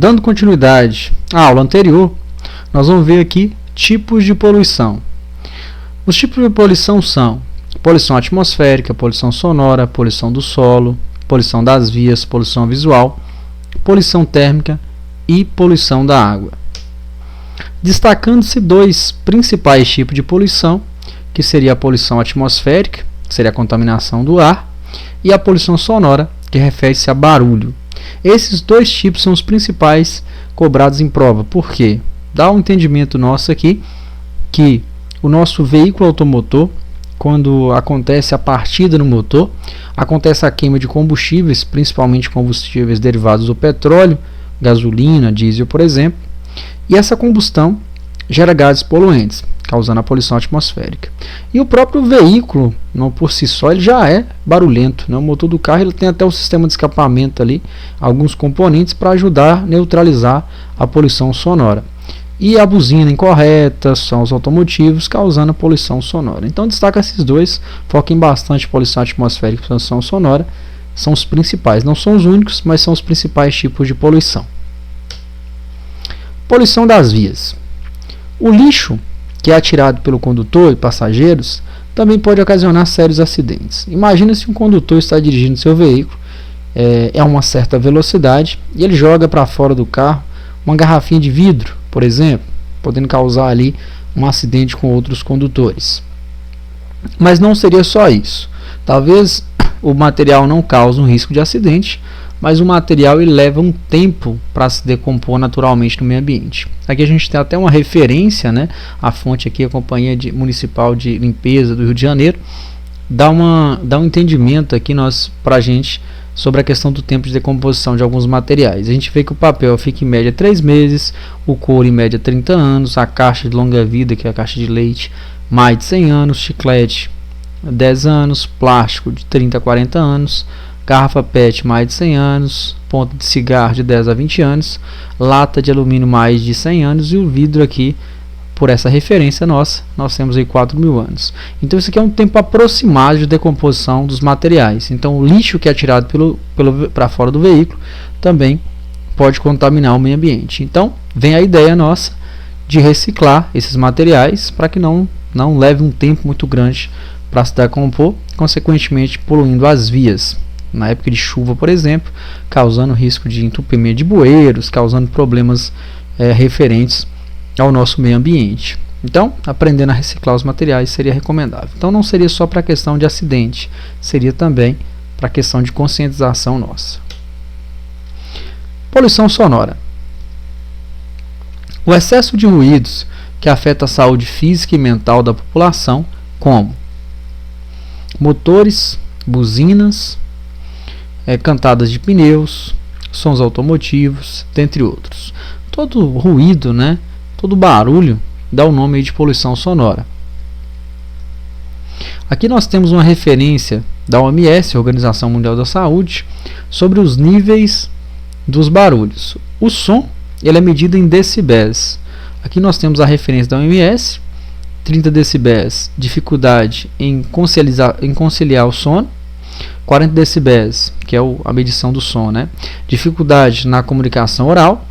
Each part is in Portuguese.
Dando continuidade à aula anterior, nós vamos ver aqui tipos de poluição. Os tipos de poluição são poluição atmosférica, poluição sonora, poluição do solo, poluição das vias, poluição visual, poluição térmica e poluição da água. Destacando-se dois principais tipos de poluição, que seria a poluição atmosférica, que seria a contaminação do ar, e a poluição sonora, que refere-se a barulho. Esses dois tipos são os principais cobrados em prova. Por quê? Dá um entendimento nosso aqui que o nosso veículo automotor, quando acontece a partida no motor, acontece a queima de combustíveis, principalmente combustíveis derivados do petróleo, gasolina, diesel, por exemplo, e essa combustão gera gases poluentes, causando a poluição atmosférica. E o próprio veículo, não por si só, ele já é barulhento, né? O motor do carro ele tem até o sistema de escapamento ali, alguns componentes para ajudar a neutralizar a poluição sonora. E a buzina incorreta são os automotivos, causando a poluição sonora. Então destaca esses dois, foquem bastante poluição atmosférica e poluição sonora, são os principais, não são os únicos, mas são os principais tipos de poluição. Poluição das vias. O lixo que é atirado pelo condutor e passageiros também pode ocasionar sérios acidentes. Imagina se um condutor está dirigindo seu veículo a uma certa velocidade e ele joga para fora do carro uma garrafinha de vidro, por exemplo, podendo causar ali um acidente com outros condutores. Mas não seria só isso. Talvez o material não cause um risco de acidente, mas o material ele leva um tempo para se decompor naturalmente no meio ambiente. Aqui a gente tem até uma referência, né? A fonte aqui, a Companhia Municipal de Limpeza do Rio de Janeiro, dá um entendimento aqui para a gente sobre a questão do tempo de decomposição de alguns materiais. A gente vê que o papel fica em média 3 meses, o couro em média 30 anos, a caixa de longa vida, que é a caixa de leite, mais de 100 anos, chiclete 10 anos, plástico de 30 a 40 anos, garrafa PET mais de 100 anos, ponta de cigarro de 10 a 20 anos, lata de alumínio mais de 100 anos e o vidro aqui, por essa referência nossa, nós temos aí 4.000 anos. Então isso aqui é um tempo aproximado de decomposição dos materiais. Então o lixo que é tirado para fora do veículo também pode contaminar o meio ambiente. Então vem a ideia nossa de reciclar esses materiais para que não leve um tempo muito grande para se decompor, consequentemente poluindo as vias. Na época de chuva, por exemplo, causando risco de entupimento de bueiros, causando problemas referentes ao nosso meio ambiente. Então, aprendendo a reciclar os materiais seria recomendável. Então, não seria só para a questão de acidente, seria também para a questão de conscientização nossa. Poluição sonora. O excesso de ruídos que afeta a saúde física e mental da população, como motores, buzinas, cantadas de pneus, sons automotivos, dentre outros. Todo ruído, né? Todo barulho dá o nome aí de poluição sonora. Aqui nós temos uma referência da OMS, Organização Mundial da Saúde, sobre os níveis dos barulhos. O som ele é medido em decibéis. Aqui nós temos a referência da OMS, 30 decibéis, dificuldade em conciliar o sono, 40 decibéis, que é a medição do som, né? Dificuldade na comunicação oral,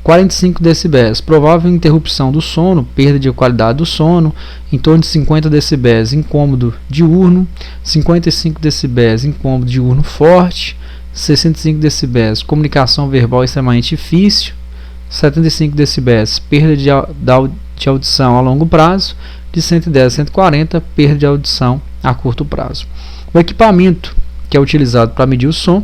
45 decibéis, provável interrupção do sono, perda de qualidade do sono, em torno de 50 decibéis, incômodo diurno, 55 decibéis, incômodo diurno forte, 65 decibéis, comunicação verbal extremamente difícil, 75 decibéis, perda de audição a longo prazo, de 110 a 140, perda de audição a curto prazo. O equipamento que é utilizado para medir o som,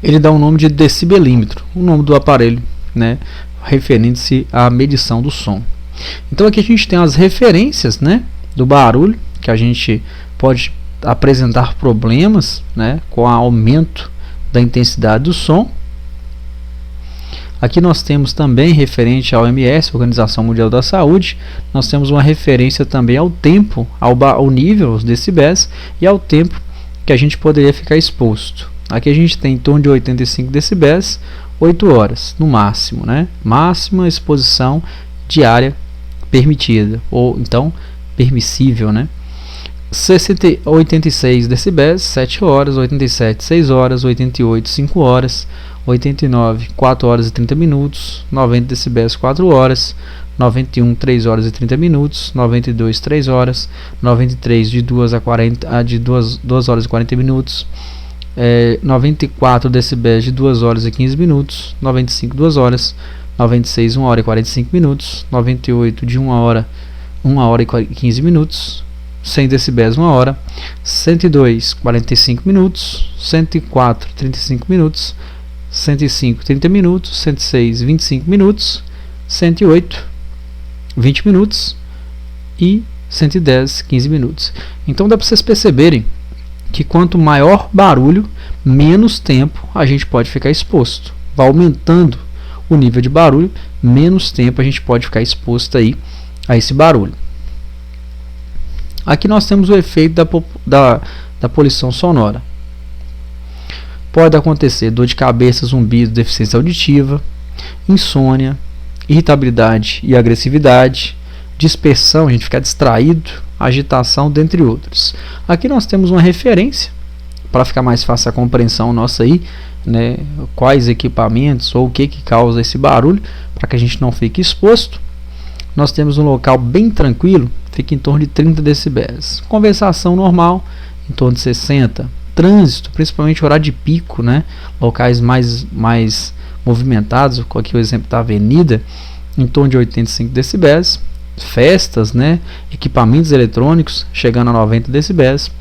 ele dá o nome de decibelímetro, o nome do aparelho, né, referente-se à medição do som. Então aqui a gente tem as referências, né, do barulho, que a gente pode apresentar problemas, né, com o aumento da intensidade do som. Aqui nós temos também, referente à OMS, Organização Mundial da Saúde, nós temos uma referência também ao tempo, ao nível, aos decibéis, e ao tempo que a gente poderia ficar exposto. Aqui a gente tem em torno de 85 decibéis, 8 horas no máximo, né? Máxima exposição diária permitida, ou então permissível, né? 86 decibéis, 7 horas, 87, 6 horas, 88, 5 horas, 89, 4 horas e 30 minutos, 90 decibéis, 4 horas, 91, 3 horas e 30 minutos, 92, 3 horas, 93 de 2 horas e 40 minutos, 94 decibéis de 2 horas e 15 minutos, 95, 2 horas, 96, 1 hora e 45 minutos, 98 de 1 hora e 15 minutos, 100 decibéis, 1 hora, 102, 45 minutos, 104, 35 minutos, 105, 30 minutos, 106, 25 minutos, 108, 20 minutos e 110, 15 minutos. Então dá para vocês perceberem que quanto maior barulho, menos tempo a gente pode ficar exposto. Vai aumentando o nível de barulho, menos tempo a gente pode ficar exposto aí a esse barulho. Aqui nós temos o efeito da poluição sonora. Pode acontecer dor de cabeça, zumbido, deficiência auditiva, insônia, irritabilidade e agressividade, dispersão, a gente ficar distraído, agitação, dentre outros. Aqui nós temos uma referência, para ficar mais fácil a compreensão nossa aí, né, quais equipamentos ou o que causa esse barulho, para que a gente não fique exposto. Nós temos um local bem tranquilo, fica em torno de 30 decibéis. Conversação normal, em torno de 60. Trânsito, principalmente horário de pico, né, locais mais movimentados, aqui o exemplo da avenida, em torno de 85 decibéis. Festas, né, equipamentos eletrônicos, chegando a 90 decibéis.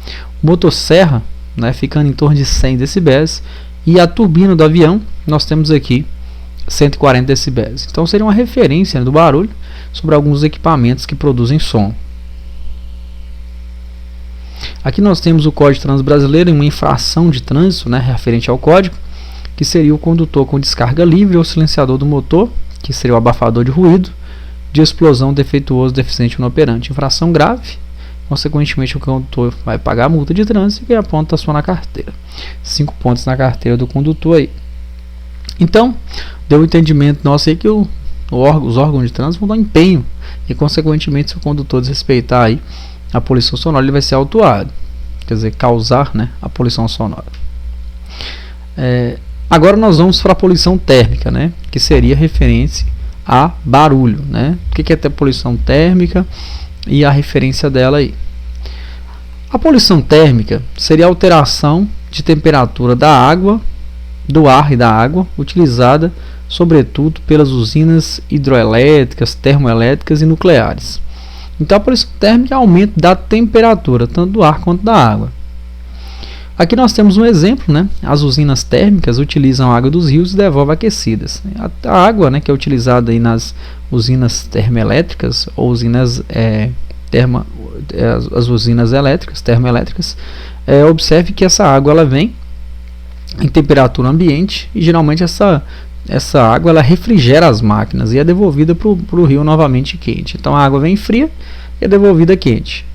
Motosserra, né, ficando em torno de 100 decibéis. E a turbina do avião, nós temos aqui 140 decibéis. Então seria uma referência, né, do barulho sobre alguns equipamentos que produzem som. Aqui nós temos o Código de Trânsito Brasileiro em uma infração de trânsito, né, referente ao código, que seria o condutor com descarga livre ou silenciador do motor, que seria o abafador de ruído, de explosão defeituoso, deficiente ou inoperante. Infração grave, consequentemente o condutor vai pagar a multa de trânsito e ganha ponto só na carteira. 5 pontos na carteira do condutor aí. Então, deu um entendimento nosso aí que os órgãos de trânsito vão dar empenho e, consequentemente, se o condutor desrespeitar aí a poluição sonora, ele vai ser autuado. Quer dizer, causar, né, a poluição sonora. Agora nós vamos para a poluição térmica, né, que seria referência a barulho, né? O que é ter poluição térmica e a referência dela aí? A poluição térmica seria a alteração de temperatura da água, do ar e da água, utilizada sobretudo pelas usinas hidroelétricas, termoelétricas e nucleares. Então a poluição térmica é o aumento da temperatura, tanto do ar quanto da água. Aqui nós temos um exemplo, né? As usinas térmicas utilizam a água dos rios e devolvem aquecidas. A água, né, que é utilizada aí nas usinas termoelétricas ou usinas as usinas elétricas, termoelétricas, observe que essa água ela vem em temperatura ambiente e geralmente essa água ela refrigera as máquinas e é devolvida para o rio novamente quente. Então a água vem fria e é devolvida quente.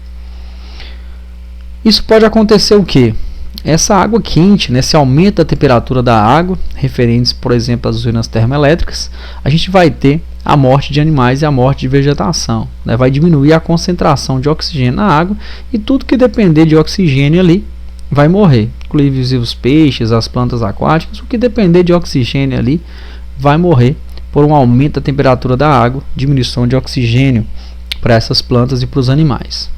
Isso pode acontecer o quê? Essa água quente, né, se aumenta a temperatura da água, referentes, por exemplo, às usinas termoelétricas, a gente vai ter a morte de animais e a morte de vegetação, né, vai diminuir a concentração de oxigênio na água e tudo que depender de oxigênio ali vai morrer, inclusive os peixes, as plantas aquáticas, o que depender de oxigênio ali vai morrer por um aumento da temperatura da água, diminuição de oxigênio para essas plantas e para os animais.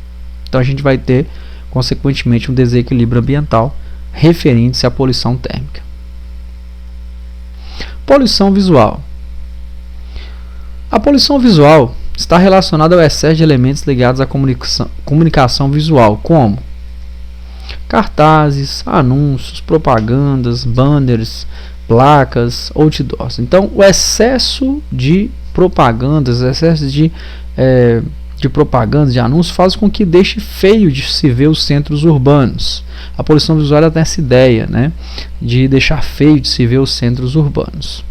Então a gente vai ter consequentemente um desequilíbrio ambiental referente-se à poluição térmica. Poluição visual. A poluição visual está relacionada ao excesso de elementos ligados à comunicação visual, como cartazes, anúncios, propagandas, banners, placas, outdoors. Então, o excesso de propagandas, o excesso de propagandas, de anúncios, faz com que deixe feio de se ver os centros urbanos. A poluição visual tem essa ideia, né, de deixar feio de se ver os centros urbanos,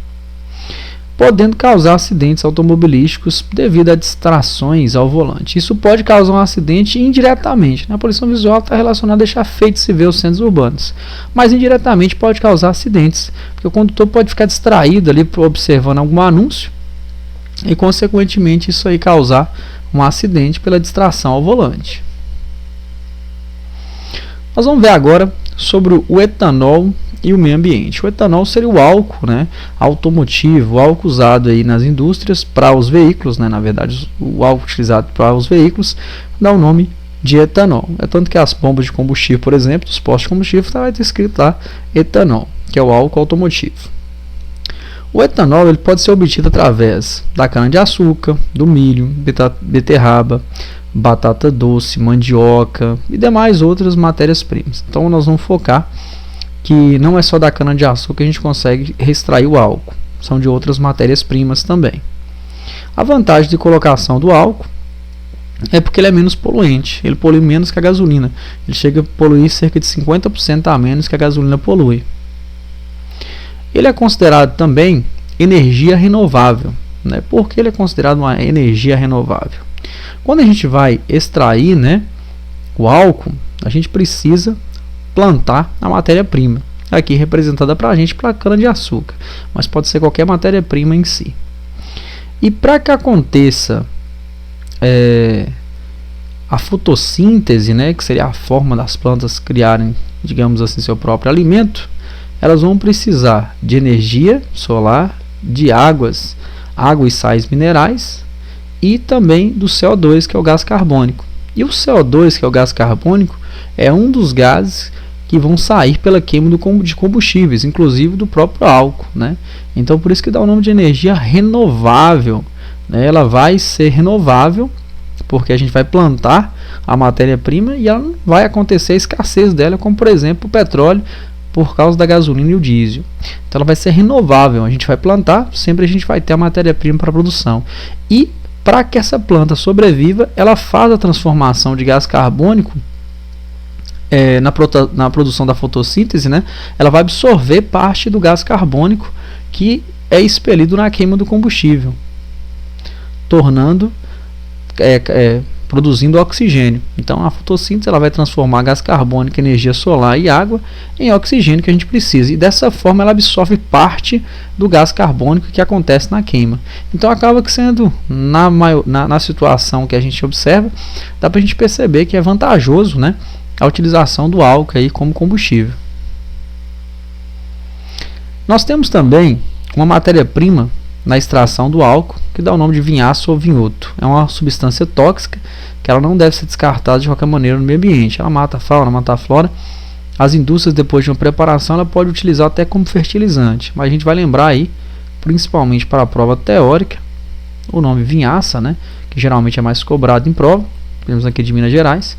podendo causar acidentes automobilísticos devido a distrações ao volante. Isso pode causar um acidente indiretamente, né? A poluição visual está relacionada a deixar feio de se ver os centros urbanos, mas indiretamente pode causar acidentes, porque o condutor pode ficar distraído ali observando algum anúncio e, consequentemente, isso aí causar um acidente pela distração ao volante. Nós vamos ver agora sobre o etanol e o meio ambiente. O etanol seria o álcool, né, automotivo, o álcool usado aí nas indústrias para os veículos, né, na verdade o álcool utilizado para os veículos dá o nome de etanol. É tanto que as bombas de combustível, por exemplo, dos postos de combustível, vai ter escrito lá etanol, que é o álcool automotivo. O etanol ele pode ser obtido através da cana-de-açúcar, do milho, beterraba, batata doce, mandioca e demais outras matérias-primas. Então nós vamos focar que não é só da cana-de-açúcar que a gente consegue extrair o álcool, são de outras matérias-primas também. A vantagem de colocação do álcool é porque ele é menos poluente, ele polui menos que a gasolina, ele chega a poluir cerca de 50% a menos que a gasolina polui. Ele é considerado também energia renovável, né? Por que ele é considerado uma energia renovável? Quando a gente vai extrair, né, o álcool, a gente precisa plantar a matéria-prima, aqui representada para a gente para a cana-de-açúcar, mas pode ser qualquer matéria-prima em si. E para que aconteça a fotossíntese, né, que seria a forma das plantas criarem, digamos assim, seu próprio alimento, elas vão precisar de energia solar, de água e sais minerais e também do CO2, que é o gás carbônico. E o CO2, que é o gás carbônico, é um dos gases que vão sair pela queima de combustíveis, inclusive do próprio álcool, né? Então por isso que dá o nome de energia renovável, né? Ela vai ser renovável porque a gente vai plantar a matéria-prima e ela não vai acontecer a escassez dela, como por exemplo o petróleo, por causa da gasolina e o diesel. Então ela vai ser renovável, a gente vai plantar, sempre a gente vai ter a matéria-prima para a produção. E para que essa planta sobreviva, ela faz a transformação de gás carbônico na produção da fotossíntese, né? Ela vai absorver parte do gás carbônico que é expelido na queima do combustível, produzindo oxigênio. Então a fotossíntese ela vai transformar gás carbônico, energia solar e água em oxigênio que a gente precisa, e dessa forma ela absorve parte do gás carbônico que acontece na queima. Então acaba que sendo, na situação que a gente observa, dá para a gente perceber que é vantajoso, né, a utilização do álcool aí como combustível. Nós temos também uma matéria-prima na extração do álcool, que dá o nome de vinhaça ou vinhoto. É uma substância tóxica que ela não deve ser descartada de qualquer maneira no meio ambiente. Ela mata a fauna, mata a flora. As indústrias, depois de uma preparação, ela pode utilizar até como fertilizante. Mas a gente vai lembrar aí, principalmente para a prova teórica, o nome vinhaça, né, que geralmente é mais cobrado em prova, temos aqui de Minas Gerais,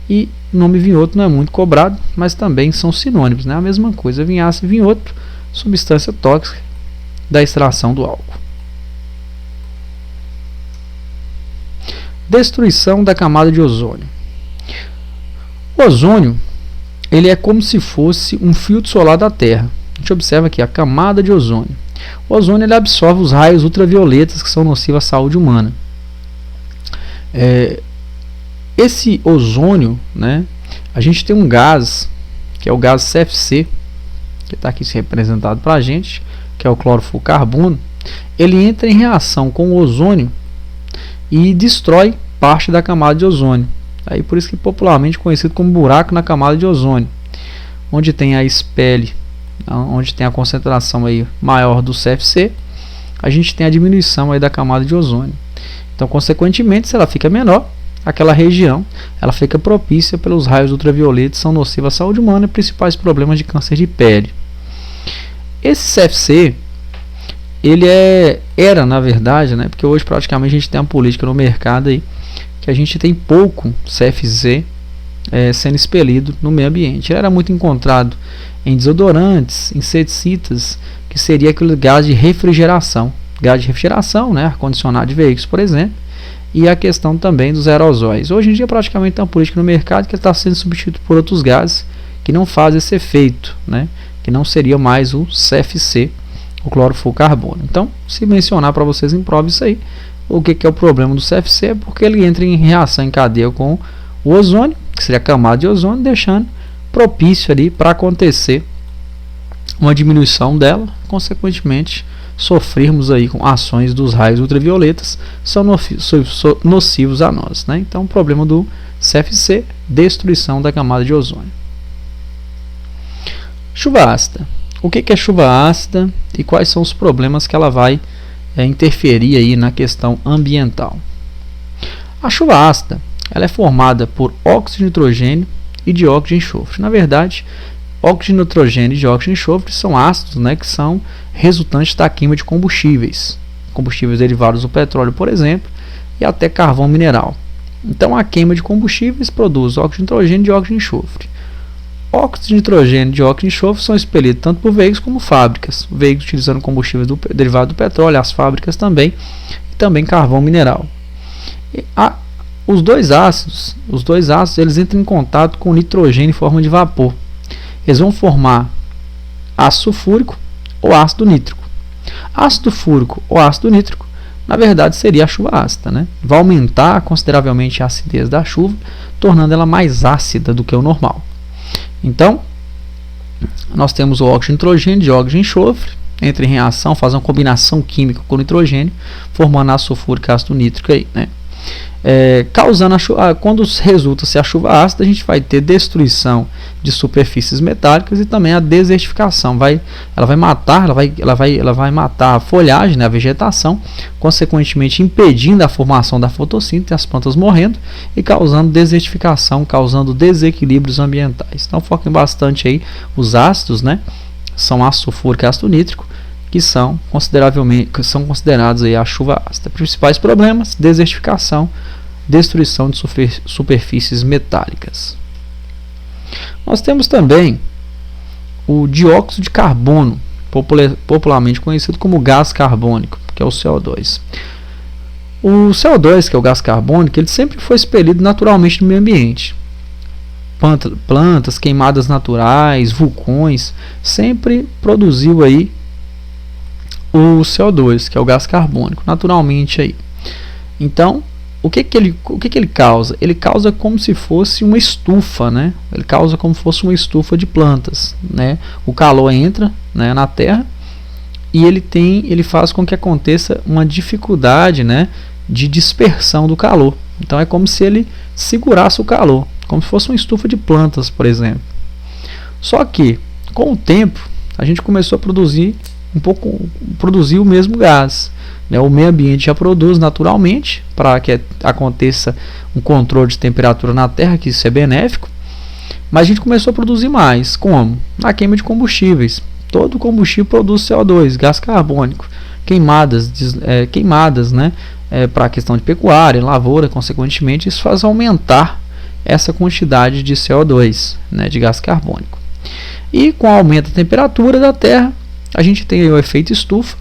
e o nome vinhoto não é muito cobrado, mas também são sinônimos, né, a mesma coisa, vinhaça e vinhoto, substância tóxica da extração do álcool. Destruição da camada de ozônio. O ozônio ele é como se fosse um filtro solar da Terra. A gente observa aqui a camada de ozônio. O ozônio ele absorve os raios ultravioletas que são nocivos à saúde humana. Esse ozônio, né, a gente tem um gás, que é o gás CFC, que está aqui representado para a gente, que é o clorofluorcarbono. Ele entra em reação com o ozônio e destrói parte da camada de ozônio. Aí por isso que popularmente conhecido como buraco na camada de ozônio, onde tem a espelhe, onde tem a concentração aí maior do CFC, a gente tem a diminuição aí da camada de ozônio. Então, consequentemente, se ela fica menor, aquela região ela fica propícia pelos raios ultravioletas que são nocivos à saúde humana e principais problemas de câncer de pele. Esse CFC ele era na verdade, né, porque hoje praticamente a gente tem uma política no mercado aí que a gente tem pouco CFC sendo expelido no meio ambiente. Ele era muito encontrado em desodorantes, inseticidas, que seria aquele gás de refrigeração, né, ar-condicionado de veículos, por exemplo, e a questão também dos aerosóis. Hoje em dia praticamente tem uma política no mercado que está sendo substituído por outros gases que não fazem esse efeito, né, que não seria mais o CFC, o clorofluorcarbono. Então, se mencionar para vocês em prova isso aí, o que é o problema do CFC é porque ele entra em reação em cadeia com o ozônio, que seria a camada de ozônio, deixando propício ali para acontecer uma diminuição dela, consequentemente sofrermos aí com ações dos raios ultravioletas são nocivos a nós, né? Então, o problema do CFC, destruição da camada de ozônio. Chuva ácida. O que é chuva ácida e quais são os problemas que ela vai interferir aí na questão ambiental? A chuva ácida ela é formada por óxido de nitrogênio e dióxido de enxofre. Na verdade, óxido de nitrogênio e dióxido de enxofre são ácidos, né, que são resultantes da queima de combustíveis derivados do petróleo, por exemplo, e até carvão mineral. Então, a queima de combustíveis produz óxido de nitrogênio e dióxido de enxofre. Óxido de nitrogênio e dióxido de enxofre são expelidos tanto por veículos como fábricas. Veículos utilizando combustíveis derivados do petróleo, as fábricas também, e também carvão mineral. Os dois ácidos eles entram em contato com o nitrogênio em forma de vapor. Eles vão formar ácido sulfúrico ou ácido nítrico. Ácido fúrico ou ácido nítrico, na verdade, seria a chuva ácida, né? Vai aumentar consideravelmente a acidez da chuva, tornando ela mais ácida do que o normal. Então, nós temos o óxido de nitrogênio e dióxido de enxofre, entra em reação, faz uma combinação química com o nitrogênio, formando ácido sulfúrico e ácido nítrico aí, né? Causando quando resulta-se a chuva ácida, a gente vai ter destruição de superfícies metálicas e também a desertificação. Ela vai matar a folhagem, né, a vegetação, consequentemente impedindo a formação da fotossíntese, as plantas morrendo e causando desertificação, causando desequilíbrios ambientais. Então foquem bastante aí os ácidos, né? São ácido sulfúrico e ácido nítrico, que são considerados aí a chuva ácida. Principais problemas: desertificação, destruição de superfícies metálicas. Nós temos também o dióxido de carbono, popularmente conhecido como gás carbônico, que é o CO2. O CO2, que é o gás carbônico, ele sempre foi expelido naturalmente no meio ambiente. Plantas, queimadas naturais, vulcões, sempre produziu aí o CO2, que é o gás carbônico, naturalmente aí. Então, o que ele causa? Ele causa como se fosse uma estufa, né? Ele causa como se fosse uma estufa de plantas, né? O calor entra, né, na Terra e ele faz com que aconteça uma dificuldade, né, de dispersão do calor. Então é como se ele segurasse o calor, como se fosse uma estufa de plantas, por exemplo. Só que, com o tempo, a gente começou a produzir o mesmo gás, né? O meio ambiente já produz naturalmente para que aconteça um controle de temperatura na Terra, que isso é benéfico, mas a gente começou a produzir mais. Como? Na queima de combustíveis. Todo combustível produz CO2, gás carbônico, queimadas, né? Para a questão de pecuária, lavoura, consequentemente, isso faz aumentar essa quantidade de CO2, né, de gás carbônico. E com o aumento da temperatura da Terra, a gente tem o efeito estufa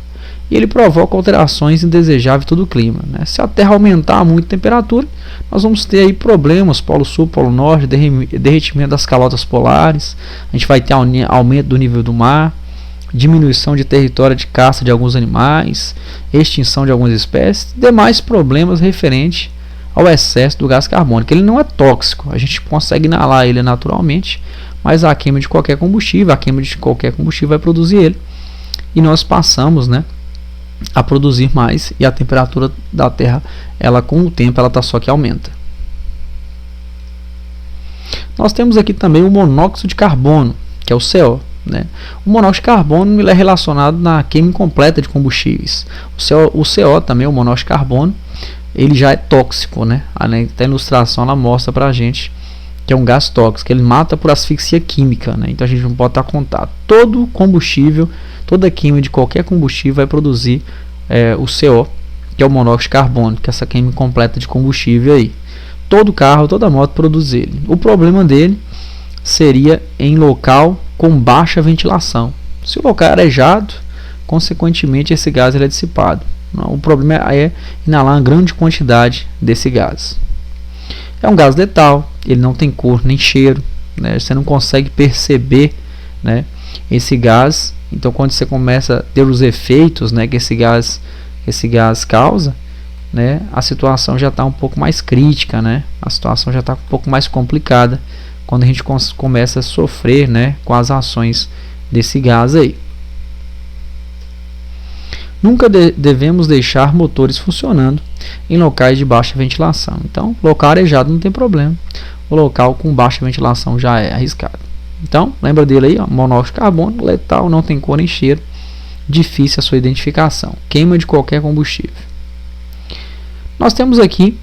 e ele provoca alterações indesejáveis em todo o clima, né? Se a Terra aumentar muito a temperatura, nós vamos ter aí problemas, Polo Sul, Polo Norte, derretimento das calotas polares, a gente vai ter aumento do nível do mar, diminuição de território de caça de alguns animais, extinção de algumas espécies, demais problemas referentes ao excesso do gás carbônico. Ele não é tóxico, a gente consegue inalar ele naturalmente, mas a queima de qualquer combustível vai produzir ele. E nós passamos, né, a produzir mais e a temperatura da Terra, ela com o tempo, ela tá só que aumenta. Nós temos aqui também o monóxido de carbono, que é o CO, né? O monóxido de carbono ele é relacionado na queima incompleta de combustíveis. O CO também, o monóxido de carbono, ele já é tóxico, né? A ilustração ela mostra pra gente que é um gás tóxico, ele mata por asfixia química, né? Então a gente não pode estar contato. Todo combustível, toda queima de qualquer combustível vai produzir o CO, que é o monóxido de carbono, que é essa queima incompleta de combustível aí. Todo carro, toda moto produz ele. O problema dele seria em local com baixa ventilação. Se o local é arejado, consequentemente esse gás ele é dissipado. O problema é inalar uma grande quantidade desse gás. É um gás letal, ele não tem cor nem cheiro, né? Você não consegue perceber, né, esse gás. Então quando você começa a ter os efeitos, né, que esse gás causa, né, a situação já está um pouco mais crítica, né? A situação já está um pouco mais complicada quando a gente começa a sofrer, né, com as ações desse gás aí. Nunca devemos deixar motores funcionando em locais de baixa ventilação. Então, local arejado não tem problema. O local com baixa ventilação já é arriscado. Então, lembra dele aí, ó, monóxido de carbono, letal, não tem cor nem cheiro, difícil a sua identificação, queima de qualquer combustível. Nós temos aqui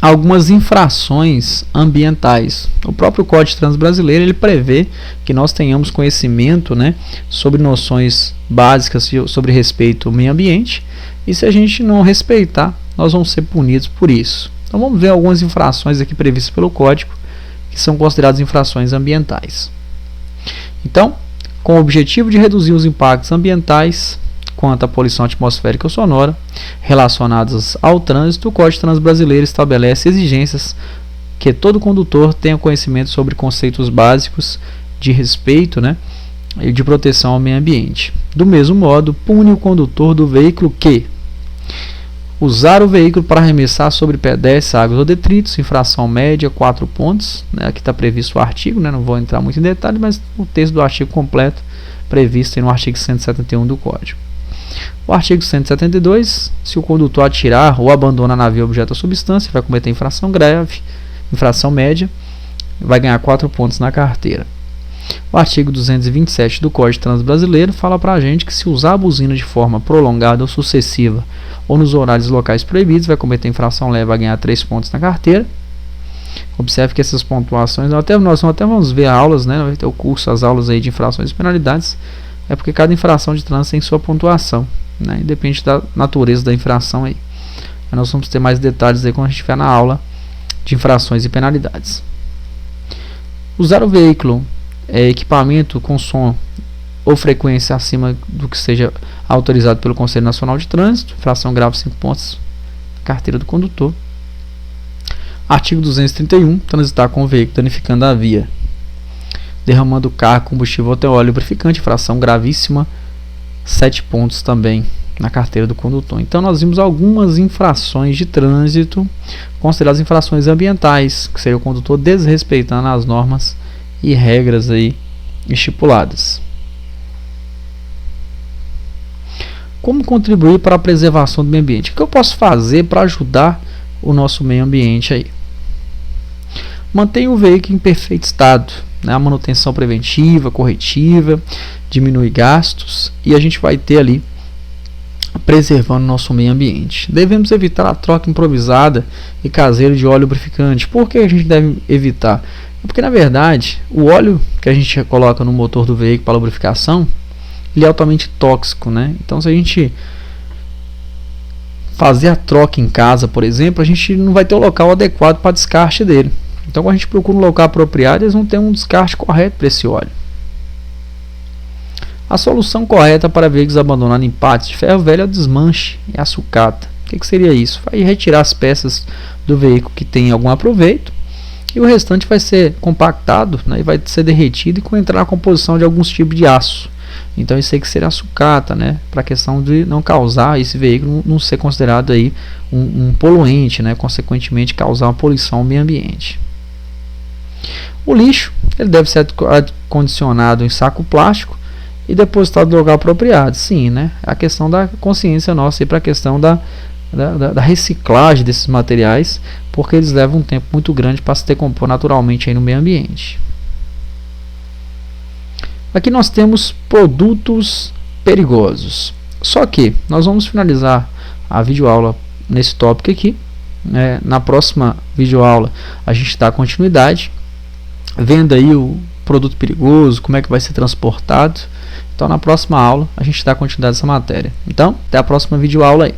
algumas infrações ambientais. O próprio Código de Trânsito Brasileiro ele prevê que nós tenhamos conhecimento, né, sobre noções básicas sobre respeito ao meio ambiente, e se a gente não respeitar, nós vamos ser punidos por isso. Então vamos ver algumas infrações aqui previstas pelo Código, que são consideradas infrações ambientais. Então, com o objetivo de reduzir os impactos ambientais quanto à poluição atmosférica ou sonora relacionados ao trânsito, o Código de Trânsito Brasileiro estabelece exigências que todo condutor tenha conhecimento sobre conceitos básicos de respeito, né, e de proteção ao meio ambiente. Do mesmo modo, pune o condutor do veículo que usar o veículo para arremessar sobre pedestres, águas ou detritos, infração média 4 pontos, né, aqui está previsto o artigo, né, não vou entrar muito em detalhe, mas o texto do artigo completo previsto no artigo 171 do Código. O artigo 172, se o condutor atirar ou abandonar navio, objeto ou substância, vai cometer infração grave, infração média, vai ganhar 4 pontos na carteira. O artigo 227 do Código de Trânsito Brasileiro fala para a gente que se usar a buzina de forma prolongada ou sucessiva ou nos horários locais proibidos, vai cometer infração leve, vai ganhar 3 pontos na carteira. Observe que essas pontuações, nós até vamos ver aulas, né, vai ter o curso, as aulas aí de infrações e penalidades, é porque cada infração de trânsito tem sua pontuação, né, independente da natureza da infração aí. Mas nós vamos ter mais detalhes aí quando a gente estiver na aula de infrações e penalidades. Usar o veículo equipamento com som ou frequência acima do que seja autorizado pelo Conselho Nacional de Trânsito, infração grave 5 pontos, carteira do condutor. Artigo 231, transitar com o veículo danificando a via, derramando o carro, combustível ou óleo lubrificante, infração gravíssima, 7 pontos também na carteira do condutor. Então nós vimos algumas infrações de trânsito consideradas infrações ambientais, que seria o condutor desrespeitando as normas e regras aí estipuladas. Como contribuir para a preservação do meio ambiente? O que eu posso fazer para ajudar o nosso meio ambiente aí? Mantenha o veículo em perfeito estado, né? A manutenção preventiva, corretiva, diminui gastos e a gente vai ter ali preservando o nosso meio ambiente. Devemos evitar a troca improvisada e caseira de óleo lubrificante. Por que a gente deve evitar? Porque na verdade o óleo que a gente coloca no motor do veículo para lubrificação, ele é altamente tóxico, né? Então se a gente fazer a troca em casa, por exemplo, a gente não vai ter o local adequado para descarte dele. Então quando a gente procura um local apropriado, eles vão ter um descarte correto para esse óleo. A solução correta para veículos abandonados em pátios de ferro velho é o desmanche e a sucata. O que seria isso? Vai retirar as peças do veículo que tem algum aproveito e o restante vai ser compactado, né, e vai ser derretido e entrar na composição de alguns tipos de aço. Então isso aí que seria a sucata, né, para a questão de não causar esse veículo não ser considerado aí um poluente, né, consequentemente causar uma poluição ao meio ambiente. O lixo ele deve ser acondicionado em saco plástico e depositado no lugar apropriado. Sim, né, a questão da consciência nossa e para a questão da reciclagem desses materiais, porque eles levam um tempo muito grande para se decompor naturalmente aí no meio ambiente. Aqui nós temos produtos perigosos. Só que nós vamos finalizar a videoaula nesse tópico aqui. Na próxima videoaula a gente dá continuidade, vendo aí o produto perigoso, como é que vai ser transportado. Então na próxima aula a gente dá continuidade a essa matéria. Então até a próxima videoaula aí.